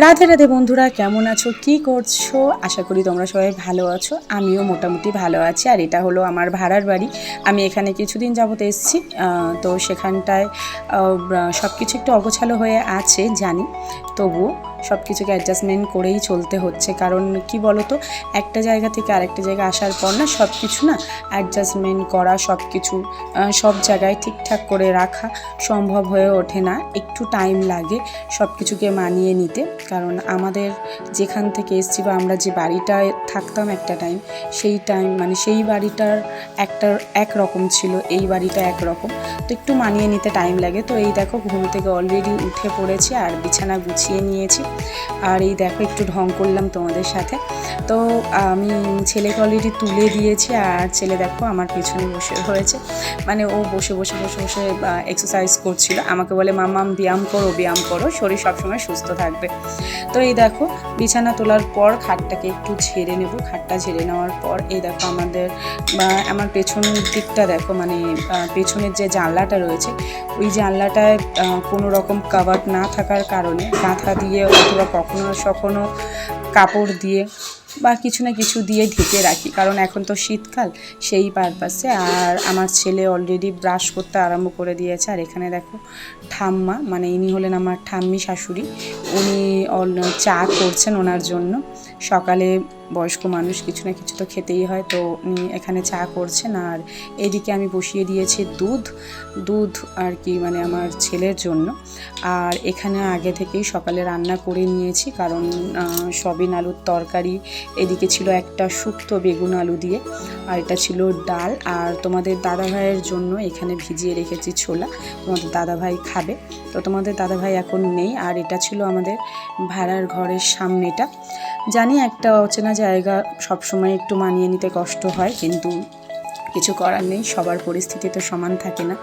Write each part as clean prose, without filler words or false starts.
রাধে রাধে বন্ধুরা, কেমন আছো, কি করছো? আশা করি তোমরা সবাই ভালো আছো। আমিও মোটামুটি ভালো আছি। আর এটা হলো আমার ভাড়ার বাড়ি। আমি এখানে কিছুদিন যাবত এসেছি। তো সেখানটায় সব কিছু একটু অগোছালো হয়ে আছে জানি, তবুও সব কিছুকে অ্যাডজাস্টমেন্ট করেই চলতে হচ্ছে। কারণ কি বলো তো, একটা জায়গা থেকে আরেকটা জায়গায় আসার পর না সব কিছু না অ্যাডজাস্টমেন্ট করা, সব কিছু সব জায়গায় ঠিকঠাক করে রাখা সম্ভব হয়ে ওঠে না। একটু টাইম লাগে সব কিছুকে মানিয়ে নিতে। কারণ আমাদের যেখান থেকে এসেছি বা আমরা যে বাড়িটায় থাকতাম একটা টাইম, সেই টাইম মানে সেই বাড়িটার একরকম ছিল, এই বাড়িটা একরকম। তো একটু মানিয়ে নিতে টাইম লাগে। তো এই দেখো, ঘুম থেকে অলরেডি উঠে পড়েছি আর বিছানা গুছিয়ে নিয়েছি। আর এই দেখো, একটু ঢং করলাম তোমাদের সাথে। তো আমি ছেলেকে অলরেডি তুলে দিয়েছি আর ছেলে দেখো আমার পেছনে বসে হয়েছে। মানে ও বসে বসে এক্সারসাইজ করছিল। আমাকে বলে, মাম্মাম ব্যায়াম করো, শরীর সবসময় সুস্থ থাকবে। তো এই দেখো, বিছানা তোলার পর খাটটাকে একটু ঝেড়ে নেব। খাটটা ঝেড়ে নেওয়ার পর এই দেখো, আমার পেছনের দিকটা দেখো, মানে পেছনের যে জানলাটা রয়েছে, ওই জানলাটায় কোনো রকম কাভার না থাকার কারণে কাঁথা দিয়ে অথবা কখনো কাপড় দিয়ে বা কিছু না কিছু দিয়ে ঢেকে রাখি। কারণ এখন তো শীতকাল, সেই পারপাসে। আর আমার ছেলে অলরেডি ব্রাশ করতে আরম্ভ করে দিয়েছে। আর এখানে দেখো ঠাম্মা, মানে ইনি হলেন আমার ঠাম্মি শাশুড়ি, উনি চা করছেন ওনার জন্য। সকালে বয়স্ক মানুষ কিছু না কিছু তো খেতেই হয়, তো উনি এখানে চা করছেন। আর এদিকে আমি বসিয়ে দিয়েছি দুধ আর কি, মানে আমার ছেলের জন্য। আর এখানে আগে থেকেই সকালে রান্না করে নিয়েছি, কারণ সয়াবিন আলুর তরকারি, এদিকে ছিল একটা শুক্তো বেগুন আলু দিয়ে, আর এটা ছিল ডাল। আর তোমাদের দাদাভাইয়ের জন্য এখানে ভিজিয়ে রেখেছি ছোলা, তোমাদের দাদাভাই খাবে। তো তোমাদের দাদাভাই এখন নেই। আর এটা ছিল আমাদের ভাড়ার ঘরের সামনেটা। জানি একটা অচেনা জায়গা সবসময় একটু মানিয়ে নিতে কষ্ট হয়, কিন্তু কিছু করার নেই, সবার পরিস্থিতি তো সমান থাকে না।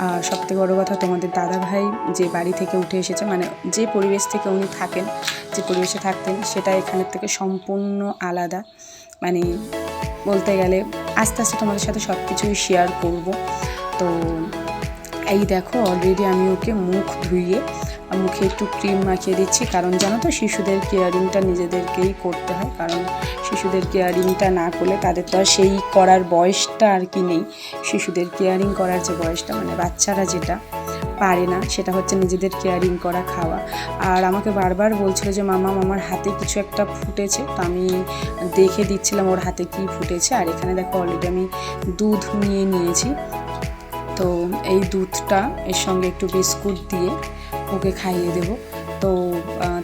আর সবথেকে বড়ো কথা, তোমাদের দাদাভাই যে বাড়ি থেকে উঠে এসেছে, মানে যে পরিবেশ থেকে উনি থাকেন, যে পরিবেশে থাকতেন, সেটা এখানের থেকে সম্পূর্ণ আলাদা। মানে বলতে গেলে আস্তে আস্তে তোমাদের সাথে সব কিছুই শেয়ার করব। তো এই দেখো, অলরেডি আমি ওকে মুখ ধুইয়ে মুখে একটু ক্রিম মাখিয়ে দিচ্ছি। কারণ জানো তো, শিশুদের কেয়ারিংটা নিজেদেরকেই করতে হয়। কারণ শিশুদের কেয়ারিংটা না করলে তাদের তো আর সেই করার বয়সটা আর কি নেই। শিশুদের কেয়ারিং করার যে বয়সটা, মানে বাচ্চারা যেটা পারে না, সেটা হচ্ছে নিজেদের কেয়ারিং করা, খাওয়া। আর আমাকে বারবার বলছিল যে মামা, আমার হাতে কিছু একটা ফুটেছে। তো আমি দেখে দিচ্ছিলাম ওর হাতে কি ফুটেছে। আর এখানে দেখো, অলরেডি আমি দুধ নিয়ে নিয়েছি। তো এই দুধটা এর সঙ্গে একটু বিস্কুট দিয়ে ওকে খাইয়ে দেব। তো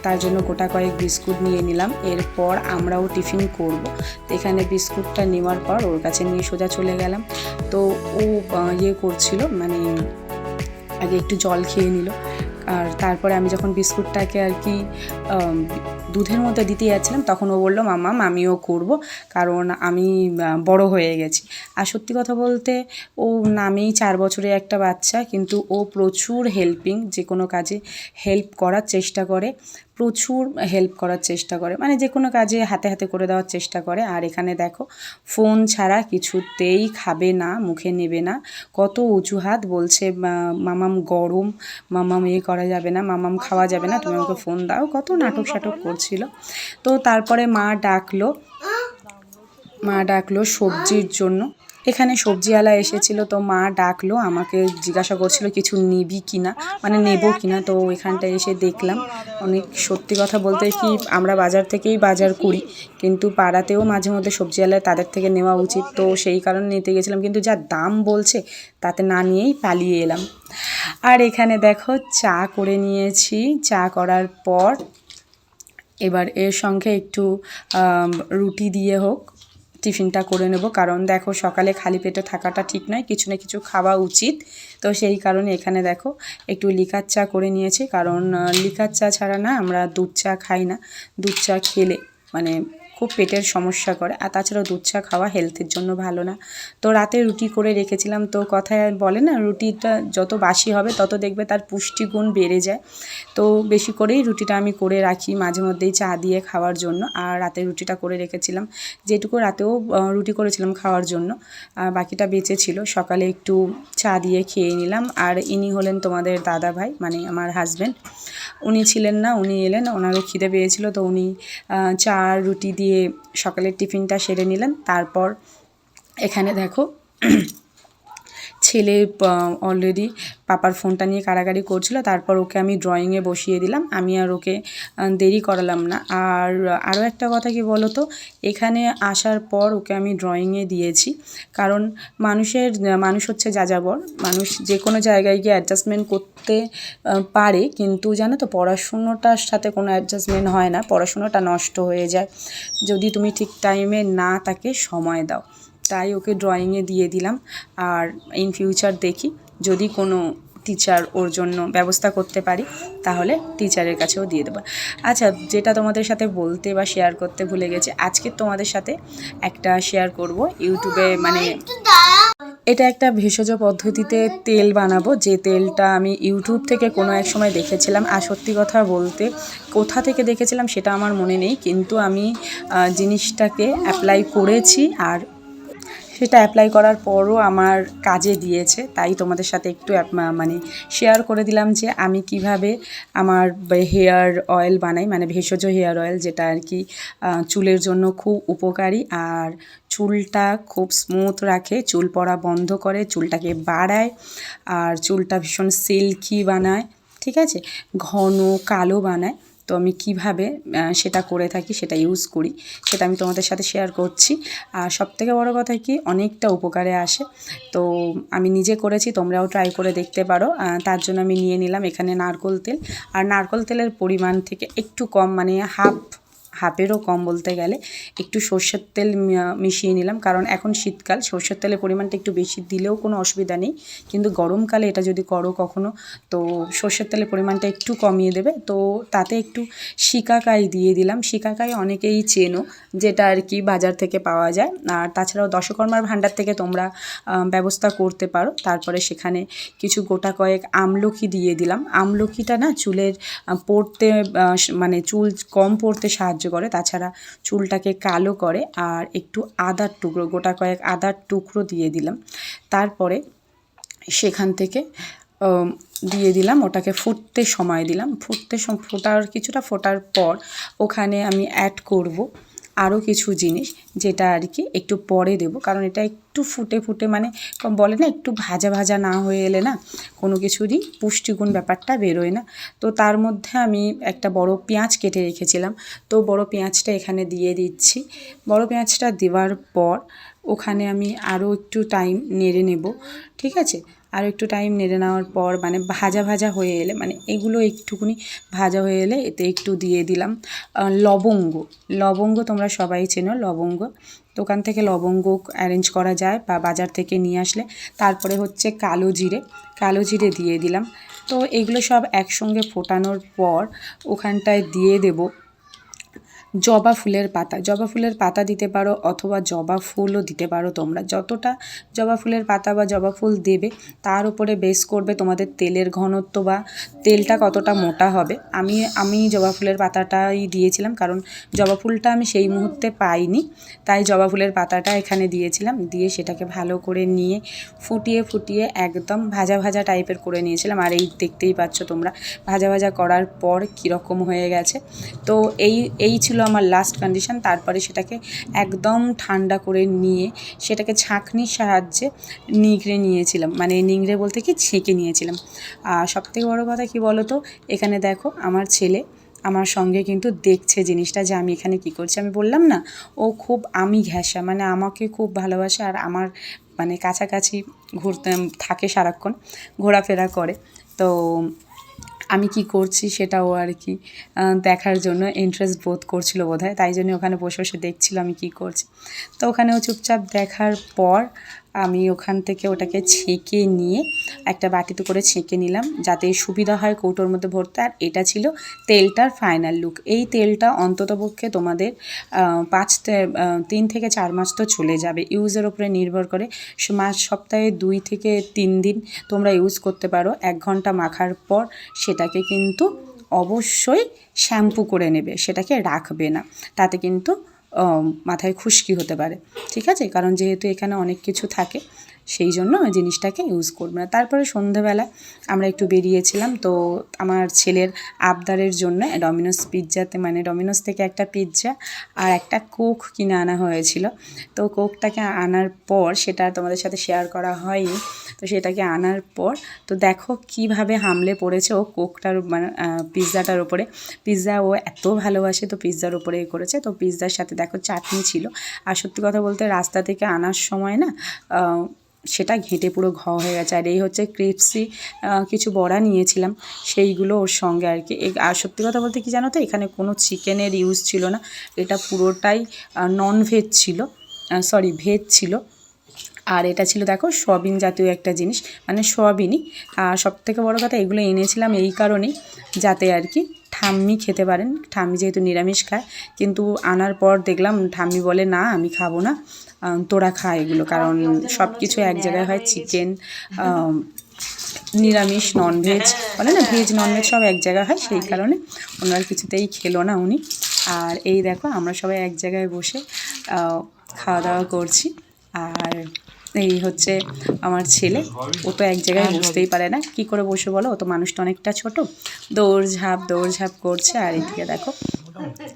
তার জন্য গোটা কয়েক বিস্কুট নিয়ে নিলাম। এরপর আমরাও টিফিন করব। তো এখানে বিস্কুটটা নেওয়ার পর ওর কাছে নিয়ে সোজা চলে গেলাম। তো ও করছিল, মানে আগে একটু জল খেয়ে নিল। আর তারপরে আমি যখন বিস্কুটটাকে আর কি দুধের মধ্যে দিতে যাচ্ছিলাম, তখন ও বললো, মাম্মাম আমিও করব, কারণ আমি বড় হয়ে গেছি। আর সত্যি কথা বলতে, ও নামেই 4 বছরের একটা বাচ্চা, কিন্তু ও প্রচুর হেল্পিং, যে কোনো কাজে হেল্প করার চেষ্টা করে, প্রচুর হেল্প করার চেষ্টা করে, মানে যে কোনো কাজে হাতে হাতে করে দেওয়ার চেষ্টা করে। আর এখানে দেখো, ফোন ছাড়া কিছুতেই খাবে না, মুখে নেবে না। কত অজুহাত বলছে, মামাম গরম, মামাম করা যাবে না, মামাম খাওয়া যাবে না, তুমি আমাকে ফোন দাও, কত নাটক সাটক করছিল। তো তারপরে মা ডাকলো সবজির জন্য। এখানে সবজিওয়ালা এসেছিল, তো মা ডাকলো, আমাকে জিজ্ঞাসা করছিল কিছু নিবি কিনা, মানে নেবো কিনা। তো এখানটায় এসে দেখলাম, অনেক সত্যি কথা বলতে কি, আমরা বাজার থেকেই বাজার করি, কিন্তু পাড়াতেও মাঝে মধ্যে সবজিওয়ালা, তাদের থেকে নেওয়া উচিত। তো সেই কারণে নিতে গেছিলাম, কিন্তু যা দাম বলছে তাতে না নিয়েই পালিয়ে এলাম। আর এখানে দেখো, চা করে নিয়েছি। চা করার পর এবার এর সঙ্গে একটু রুটি দিয়ে হোক টিফিনটা করে নেব। কারণ দেখো, সকালে খালি পেটে থাকাটা ঠিক নয়, কিছু না কিছু খাওয়া উচিত। তো সেই কারণে এখানে দেখো একটু লিকার চা করে নিয়েছি। কারণ লিকার চা ছাড়া না আমরা দুধ চা খাই না। দুধ চা খেলে মানে খুব পেটের সমস্যা করে। আর তাছাড়াও দুধ চা খাওয়া হেলথের জন্য ভালো না। তো রাতে রুটি করে রেখেছিলাম। তো কথায় বলে না, রুটিটা যত বাসি হবে তত দেখবে তার পুষ্টিগুণ বেড়ে যায়। তো বেশি করেই রুটিটা আমি করে রাখি মাঝে মধ্যেই চা দিয়ে খাওয়ার জন্য। আর রাতে রুটিটা করে রেখেছিলাম, যেটুকু রাতেও রুটি করেছিলাম খাওয়ার জন্য, বাকিটা বেঁচে ছিল। সকালে একটু চা দিয়ে খেয়ে নিলাম। আর ইনি হলেন তোমাদের দাদা ভাই, মানে আমার হাজব্যান্ড। উনি ছিলেন না, উনি এলেন, ওনারও খিদে পেয়েছিল, তো উনি চা আর রুটি দিয়ে সকালের টিফিনটা সেরে নিলেন। তারপর এখানে দেখো ছেলে অলরেডি পাপার ফোনটা নিয়ে কাড়াকাড়ি করছিল। তারপর ওকে আমি ড্রয়িংয়ে বসিয়ে দিলাম। আমি আর ওকে দেরি করালাম না। আর আরও একটা কথা কি বলো তো, এখানে আসার পর ওকে আমি ড্রয়িংয়ে দিয়েছি, কারণ মানুষ হচ্ছে যাযাবর, মানুষ যে কোনো জায়গায় গিয়ে অ্যাডজাস্টমেন্ট করতে পারে, কিন্তু জানো তো পড়াশুনোটার সাথে কোনো অ্যাডজাস্টমেন্ট হয় না, পড়াশুনোটা নষ্ট হয়ে যায় যদি তুমি ঠিক টাইমে না তাকে সময় দাও। তাই ওকে ড্রয়িংয়ে দিয়ে দিলাম। আর ইন ফিউচার দেখি যদি কোনো টিচার ওর জন্য ব্যবস্থা করতে পারি তাহলে টিচারের কাছেও দিয়ে দেবো। আচ্ছা, যেটা তোমাদের সাথে বলতে বা শেয়ার করতে ভুলে গেছি, আজকে তোমাদের সাথে একটা শেয়ার করব ইউটিউবে, মানে এটা একটা ভেষজ পদ্ধতিতে তেল বানাবো, যে তেলটা আমি ইউটিউব থেকে কোনো এক সময় দেখেছিলাম। আর সত্যি কথা বলতে কোথা থেকে দেখেছিলাম সেটা আমার মনে নেই, কিন্তু আমি জিনিসটাকে অ্যাপ্লাই করেছি, আর সেটা অ্যাপ্লাই করার পরও আমার কাজে দিয়েছে। তাই তোমাদের সাথে একটু মানে শেয়ার করে দিলাম যে আমি কিভাবে আমার হেয়ার অয়েল বানাই, মানে ভেষজ হেয়ার অয়েল, যেটা আর কি চুলের জন্য খুব উপকারী, আর চুলটা খুব স্মুথ রাখে, চুল পড়া বন্ধ করে, চুলটাকে বাড়ায়, আর চুলটা ভীষণ সিল্কি বানায়, ঠিক আছে, ঘন কালো বানায়। তো আমি কিভাবে সেটা করে থাকি, সেটা ইউজ করি, সেটা আমি তোমাদের সাথে শেয়ার করছি। আর সবথেকে বড় কথা কি, অনেকটা উপকারে আসে। তো আমি নিজে করেছি, তোমরাও ট্রাই করে দেখতে পারো। তার জন্য আমি নিয়ে নিলাম এখানে নারকেল তেল। আর নারকেল তেলের পরিমাণ থেকে একটু কম, মানে হাফেরও কম বলতে গেলে, একটু সর্ষের তেল মিশিয়ে নিলাম, কারণ এখন শীতকাল, সর্ষের তেলের পরিমাণটা একটু বেশি দিলেও কোনো অসুবিধা নেই, কিন্তু গরমকালে এটা যদি করো কখনো, তো সর্ষের তেলের পরিমাণটা একটু কমিয়ে দেবে। তো তাতে একটু শিকাকাই দিয়ে দিলাম। শিকাকাই অনেকেই চেনো, যেটা আর কি বাজার থেকে পাওয়া যায়। আর তাছাড়াও দশকর্মার ভাণ্ডার থেকে তোমরা ব্যবস্থা করতে পারো। তারপরে সেখানে কিছু গোটা কয়েক আমলকি দিয়ে দিলাম। আমলকিটা না চুলের পড়তে, মানে চুল কম পড়তে সাহায্য করে, তাছাড়া চুলটাকে কালো করে। আর একটু আদার টুকরো, গোটা কয়েক আদার টুকরো দিয়ে দিলাম। তারপরে সেখান থেকে দিয়ে দিলাম, ওটাকে ফুটতে সময় দিলাম। কিছুটা ফোটার পর ওখানে আমি অ্যাড করব আরও কিছু জিনিস, যেটা আর কি একটু পরে দেবো, কারণ এটা একটু ফুটে মানে বলে না, একটু ভাজা ভাজা না হয়ে এলে না কোনো কিছুরই পুষ্টিগুণ ব্যাপারটা বেরোয় না। তো তার মধ্যে আমি একটা বড় পেঁয়াজ কেটে রেখেছিলাম, তো বড় পেঁয়াজটা এখানে দিয়ে দিচ্ছি। বড় পেঁয়াজটা দেওয়ার পর ওখানে আমি আরও একটু টাইম নেড়ে নেব, ঠিক আছে। আর একটু টাইম নেড়ে নেওয়ার পর, মানে ভাজা ভাজা হয়ে এলে, মানে এগুলো একটুকুনি ভাজা হয়ে এলে এতে একটু দিয়ে দিলাম লবঙ্গ। তোমরা সবাই চেনো লবঙ্গ, দোকান থেকে লবঙ্গ অ্যারেঞ্জ করা যায় বা বাজার থেকে নিয়ে আসলে। তারপরে হচ্ছে কালো জিরে দিয়ে দিলাম। তো এগুলো সব একসঙ্গে ফোটানোর পর ওখানটায় দিয়ে দেব জবা ফুলের পাতা দিতে পারো, অথবা জবা ফুলও দিতে পারো। তোমরা যতটা জবা ফুলের পাতা বা জবা ফুল দেবে তার উপরে বেস করবে তোমাদের তেলের ঘনত্ব বা তেলটা কতটা মোটা হবে। আমি জবা ফুলের পাতাটাই দিয়েছিলাম, কারণ জবা ফুলটা আমি সেই মুহূর্তে পাইনি, তাই জবা ফুলের পাতাটা এখানে দিয়েছিলাম। দিয়ে সেটাকে ভালো করে নিয়ে ফুটিয়ে একদম ভাজা ভাজা টাইপের করে নিয়েছিলাম। আর এই দেখতেই পাচ্ছ তোমরা ভাজা ভাজা করার পর কীরকম হয়ে গেছে। তো এই ছিল আমার লাস্ট কন্ডিশন। তারপরে সেটাকে একদম ঠান্ডা করে নিয়ে সেটাকে ছাঁকনির সাহায্যে নিয়েছিলাম, মানে নিংড়ে বলতে কি ছেঁকে নিয়েছিলাম। আর সবথেকে বড় কথা কি বলো তো, এখানে দেখো আমার ছেলে আমার সঙ্গে কিন্তু দেখছে জিনিসটা, যে আমি এখানে কি করছি। আমি বললাম না, ও খুব আমি ঘেঁষা, মানে আমাকে খুব ভালোবাসে, আর আমার মানে কাছাকাছি ঘুরতে থাকে, সারাক্ষণ ঘোরাফেরা করে। তো আমি কি করছি সেটাও আর কি দেখার জন্য ইন্টারেস্ট বোধ করছিল বোধহয়, তাই জন্য ওখানে বসে বসে দেখছিল আমি কি করছি। তো ওখানেও চুপচাপ দেখার পর আমি ওখান থেকে ওটাকে ছেঁকে নিয়ে একটা বাটিতে করে ছেঁকে নিলাম যাতে সুবিধা হয় কৌটোর মধ্যে ভরতে। আর এটা ছিল তেলটার ফাইনাল লুক। এই তেলটা অন্ততপক্ষে তোমাদের 3 থেকে 4 মাস তো চলে যাবে, ইউজের ওপরে নির্ভর করে। সপ্তাহে 2 থেকে 3 দিন তোমরা ইউজ করতে পারো। 1 ঘন্টা মাখার পর সেটাকে কিন্তু অবশ্যই শ্যাম্পু করে নেবে, সেটাকে রাখবে না, তাতে কিন্তু মাথায় খুশকি হতে পারে, ঠিক আছে? কারণ যেহেতু এখানে অনেক কিছু থাকে সেই জন্য ওই জিনিসটাকে ইউজ করবে না। তারপরে সন্ধেবেলা আমরা একটু বেরিয়েছিলাম, তো আমার ছেলের আবদারের জন্য ডমিনোস থেকে একটা পিৎজা আর একটা কোক কিনে আনা হয়েছিল। তো কোকটাকে আনার পর সেটা তোমাদের সাথে শেয়ার করা হয়নি, তো সেটাকে আনার পর তো দেখো কিভাবে হামলে পড়েছে ও কোকটার মানে পিৎজাটার ওপরে। পিৎজা ও এত ভালোবাসে, তো পিৎজার ওপরে করেছে। তো পিৎজার সাথে দেখো চাটনি ছিল। আর সত্যি কথা বলতে রাস্তা থেকে আনার সময় না সেটা ঘেঁটে পুরো হয়ে গেছে। আর এই হচ্ছে ক্রিপসি কিছু বড়া নিয়েছিলাম, সেইগুলো ওর সঙ্গে আর কি। আর সত্যি কথা বলতে কি জানো তো, এখানে কোনো চিকেনের ইউজ ছিল না, এটা পুরোটাই ভেজ ছিল। আর এটা ছিল দেখো সয়াবিন জাতীয় একটা জিনিস, মানে সয়াবিনই। আর সবথেকে বড় কথা এগুলো এনেছিলাম এই কারণেই যাতে আর কি ঠাম্মি খেতে পারেন। ঠাম্মি যেহেতু নিরামিষ খায়, কিন্তু আনার পর দেখলাম ঠাম্মি বলে না আমি খাবো না, তোরা খা এগুলো, কারণ সব কিছু এক জায়গায় হয়, চিকেন নিরামিষ ননভেজ বলে না, ভেজ ননভেজ সব এক জায়গায় হয়, সেই কারণে ওনার কিছুতেই খেলো না উনি। আর এই দেখো আমরা সবাই এক জায়গায় বসে খাওয়া দাওয়া করছি। আর এই হচ্ছে আমার ছেলে, ও তো এক জায়গায় বসতেই পারে না, কি করে বসে বলো, ও তো মানুষটা অনেকটা ছোট, দৌড়ঝাঁপ করছে। আর এদিকে দেখো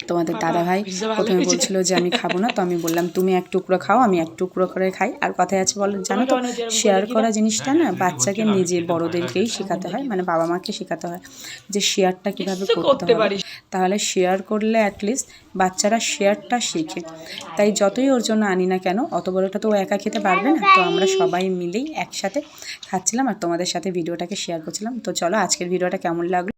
তোমাদের দাদাভাই প্রথমে বলছিল যে আমি খাবো না, তো আমি বললাম তুমি এক টুকরো খাও, আমি এক টুকরো করে খাই। আর কথায় আছে বলো জানো তো, শেয়ার করা জিনিসটা না বাচ্চাকে নিজের বড়োদেরকেই শেখাতে হয়, মানে বাবা মাকে শেখাতে হয় যে শেয়ারটা কীভাবে করতে হবে, তাহলে শেয়ার করলে অ্যাটলিস্ট বাচ্চারা শেয়ারটা শেখে। তাই যতই ওর জন্য আনি না কেন, অত বড়টা তো ও একা খেতে পারবে না, তো আমরা সবাই মিলেই একসাথে খাচ্ছিলাম আর তোমাদের সাথে ভিডিওটাকে শেয়ার করছিলাম। তো চলো আজকের ভিডিওটা কেমন লাগলো